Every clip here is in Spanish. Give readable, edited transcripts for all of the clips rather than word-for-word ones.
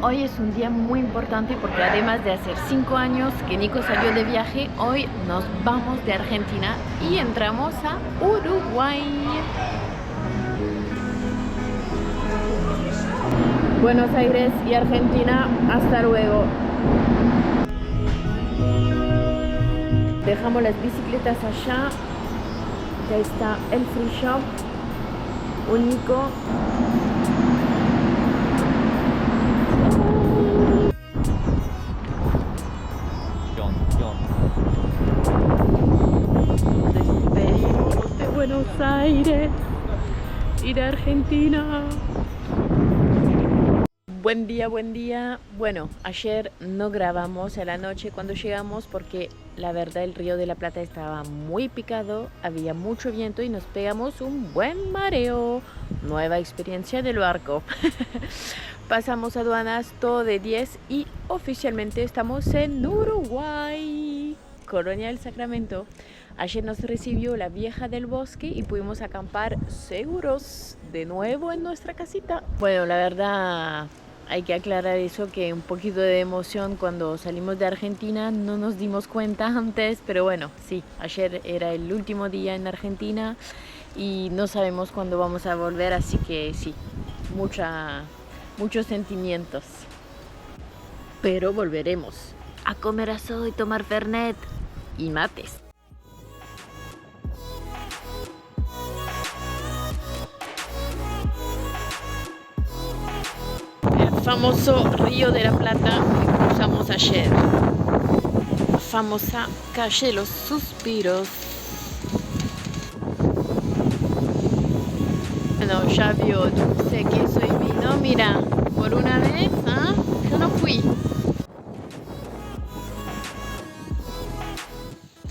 Hoy es un día muy importante porque además de hacer 5 años que Nico salió de viaje, hoy nos vamos de Argentina y entramos a Uruguay. Buenos Aires y Argentina, hasta luego. Dejamos las bicicletas allá. Ya está el free shop. Un Nico. Despedimos de Buenos Aires y de Argentina. Buen día, buen día. Bueno, ayer no grabamos a la noche cuando llegamos porque la verdad el Río de la Plata estaba muy picado, había mucho viento y nos pegamos un buen mareo. Nueva experiencia del barco. Pasamos aduanas todo de 10 y oficialmente estamos en Uruguay, Colonia del Sacramento. Ayer nos recibió la vieja del bosque y pudimos acampar seguros de nuevo en nuestra casita. Bueno, la verdad hay que aclarar eso, que un poquito de emoción cuando salimos de Argentina, no nos dimos cuenta antes, pero bueno, sí, ayer era el último día en Argentina y no sabemos cuándo vamos a volver, así que sí, muchos sentimientos. Pero volveremos a comer asado y tomar fernet y mates. Famoso Río de la Plata que cruzamos ayer. Famosa calle Los Suspiros. Bueno, ya vio dulce, queso y vino. Mira, por una vez, ¿ah? Yo no fui.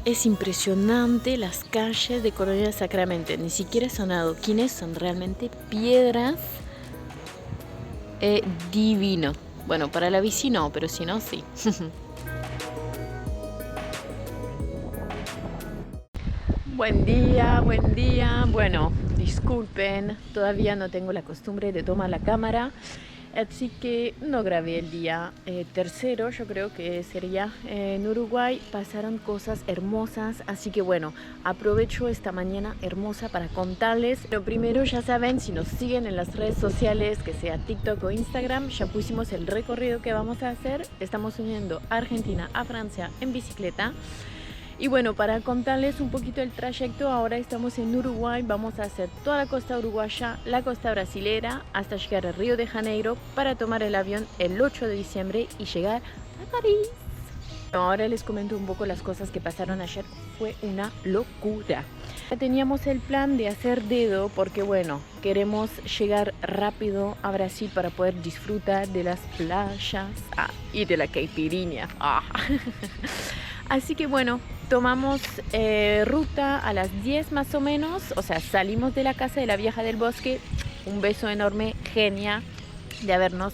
Es impresionante las calles de Colonia del Sacramento. Ni siquiera son adoquines, son realmente piedras. Divino. Bueno, para la bici no, pero si no, sí. Buen día, buen día. Bueno, disculpen, todavía no tengo la costumbre de tomar la cámara, así que no grabé el día tercero, yo creo que sería en Uruguay. Pasaron cosas hermosas, así que bueno, aprovecho esta mañana hermosa para contarles. Lo primero, ya saben, si nos siguen en las redes sociales, que sea TikTok o Instagram, ya pusimos el recorrido que vamos a hacer. Estamos uniendo Argentina a Francia en bicicleta. Y bueno, para contarles un poquito el trayecto, ahora estamos en Uruguay, vamos a hacer toda la costa uruguaya, la costa brasilera, hasta llegar a Río de Janeiro para tomar el avión el 8 de diciembre y llegar a París. Ahora les comento un poco las cosas que pasaron ayer, fue una locura. Teníamos el plan de hacer dedo porque bueno, queremos llegar rápido a Brasil para poder disfrutar de las playas y de la caipirinha. Así que bueno, tomamos ruta a las 10 más o menos, o sea, salimos de la casa de la vieja del bosque. Un beso enorme, genia, de habernos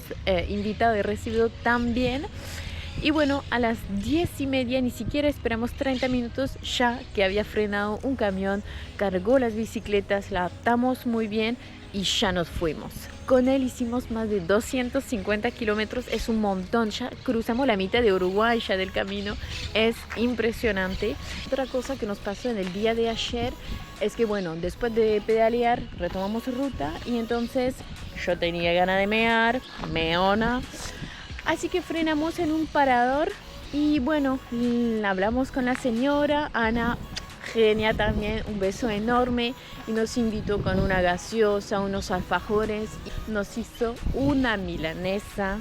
invitado y recibido tan bien. Y bueno, a las 10:30, ni siquiera esperamos 30 minutos, ya que había frenado un camión, cargó las bicicletas, la atamos muy bien y ya nos fuimos. Con él hicimos más de 250 kilómetros, es un montón, ya cruzamos la mitad de Uruguay ya del camino, es impresionante. Otra cosa que nos pasó en el día de ayer es que bueno, después de pedalear retomamos ruta y entonces yo tenía ganas de meona. Así que frenamos en un parador y bueno, hablamos con la señora Ana, genia también, un beso enorme, y nos invitó con una gaseosa, unos alfajores, y nos hizo una milanesa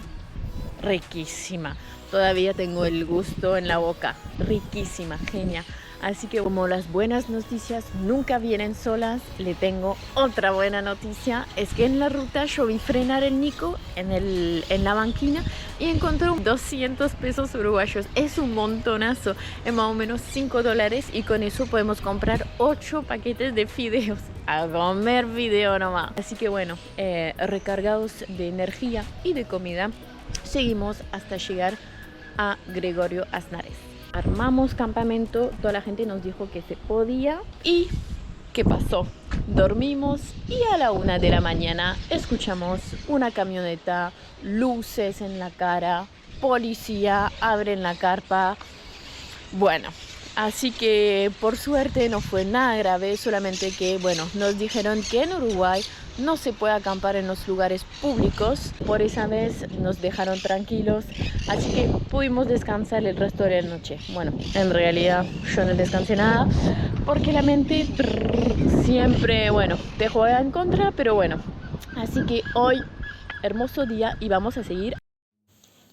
riquísima. Todavía tengo el gusto en la boca, riquísima, genia. Así que como las buenas noticias nunca vienen solas, le tengo otra buena noticia. Es que en la ruta yo vi frenar el Nico en la banquina y encontró 200 pesos uruguayos. Es un montonazo, es más o menos $5 y con eso podemos comprar 8 paquetes de fideos. A comer video nomás. Así que bueno, recargados de energía y de comida, seguimos hasta llegar a Gregorio Aznares. Armamos campamento, toda la gente nos dijo que se podía y ¿qué pasó? Dormimos y a la 1 de la mañana escuchamos una camioneta, luces en la cara, policía, abren la carpa. Bueno, así que por suerte no fue nada grave, solamente que, bueno, nos dijeron que en Uruguay no se puede acampar en los lugares públicos. Por esa vez nos dejaron tranquilos, así que pudimos descansar el resto de la noche. Bueno, en realidad yo no descansé nada porque la mente siempre, bueno, te juega en contra, pero bueno. Así que hoy, hermoso día y vamos a seguir.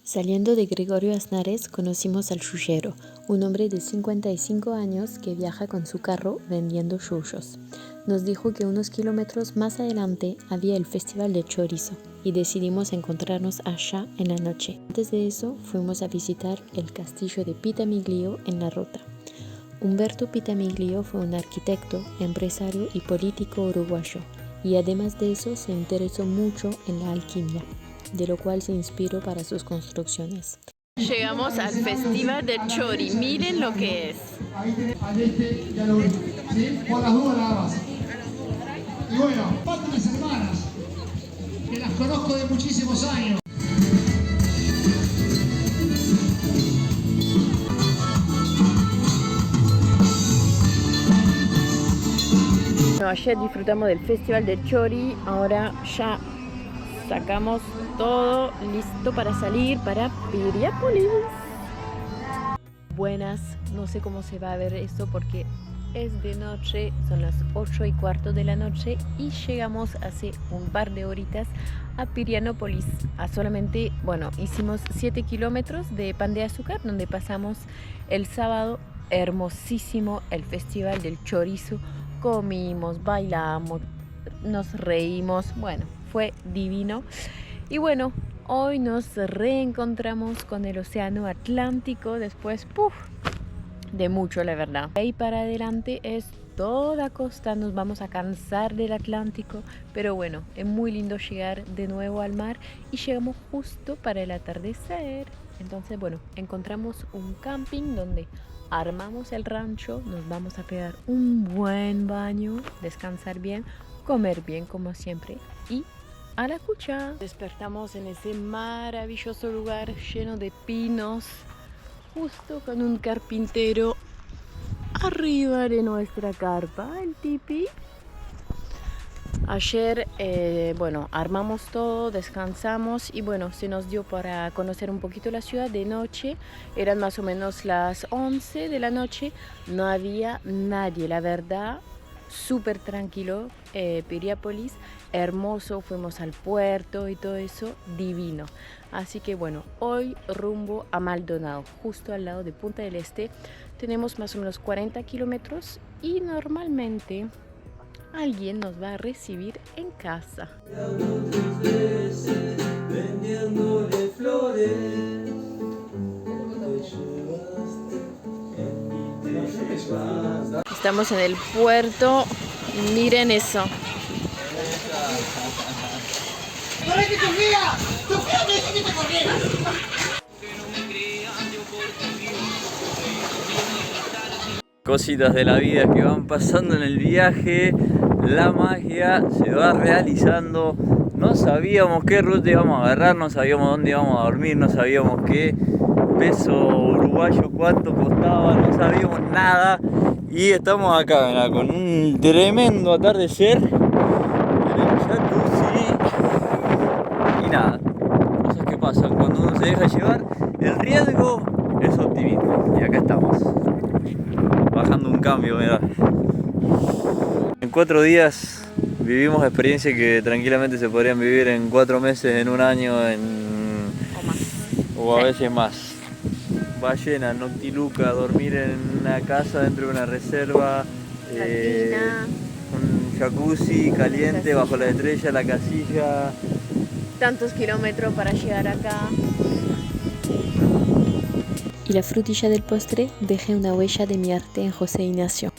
Saliendo de Gregorio Aznares conocimos al yuyero, un hombre de 55 años que viaja con su carro vendiendo yuyos. Nos dijo que unos kilómetros más adelante había el Festival de Chorizo y decidimos encontrarnos allá en la noche. Antes de eso fuimos a visitar el castillo de Pitamiglio en la ruta. Humberto Pitamiglio fue un arquitecto, empresario y político uruguayo y además de eso se interesó mucho en la alquimia, de lo cual se inspiró para sus construcciones. Llegamos al Festival del Chori, miren lo que es. Por las dudas nada más. Y bueno, patras hermanas, que las conozco de muchísimos años. Bueno, ayer disfrutamos del Festival del Chori, ahora ya sacamos todo listo para salir para Piriápolis. Buenas, no sé cómo se va a ver esto porque es de noche, son las 8:15 de la noche y llegamos hace un par de horitas a Piriápolis. Solamente, bueno, hicimos 7 kilómetros de Pan de Azúcar, donde pasamos el sábado. Hermosísimo el Festival del Chorizo, comimos, bailamos, nos reímos, bueno, fue divino. Y bueno, hoy nos reencontramos con el océano Atlántico después de mucho, la verdad. De ahí para adelante es toda costa, nos vamos a cansar del Atlántico, pero bueno, es muy lindo llegar de nuevo al mar y llegamos justo para el atardecer. Entonces, bueno, encontramos un camping donde armamos el rancho, nos vamos a pegar un buen baño, descansar bien, comer bien como siempre y a la cucha. Despertamos en ese maravilloso lugar lleno de pinos, justo con un carpintero arriba de nuestra carpa, el tipi. Ayer, bueno, armamos todo, descansamos y bueno, se nos dio para conocer un poquito la ciudad de noche. Eran más o menos las 11 de la noche, no había nadie, la verdad, súper tranquilo. Piriápolis, hermoso, fuimos al puerto y todo eso, divino. Así que bueno, hoy rumbo a Maldonado, justo al lado de Punta del Este. Tenemos más o menos 40 kilómetros y normalmente alguien nos va a recibir en casa. Estamos en el puerto, miren eso. ¡Corre que te corría! ¡Tu feo me dice que te corriera! Cositas de la vida que van pasando en el viaje, la magia se va realizando. No sabíamos qué ruta íbamos a agarrar, no sabíamos dónde íbamos a dormir, no sabíamos qué peso uruguayo, cuánto costaba, no sabíamos nada. Y estamos acá, mirá, con un tremendo atardecer, tenemos jacuzzi y nada, cosas que pasan cuando uno se deja llevar. El riesgo es optimismo y acá estamos. Bajando un cambio, mirá. En 4 días vivimos experiencias que tranquilamente se podrían vivir en 4 meses, en un año, O más. o a veces más. Ballena, noctiluca, dormir en una casa dentro de una reserva, un jacuzzi caliente bajo la estrella, la casilla. Tantos kilómetros para llegar acá. Y la frutilla del postre, dejé una huella de mi arte en José Ignacio.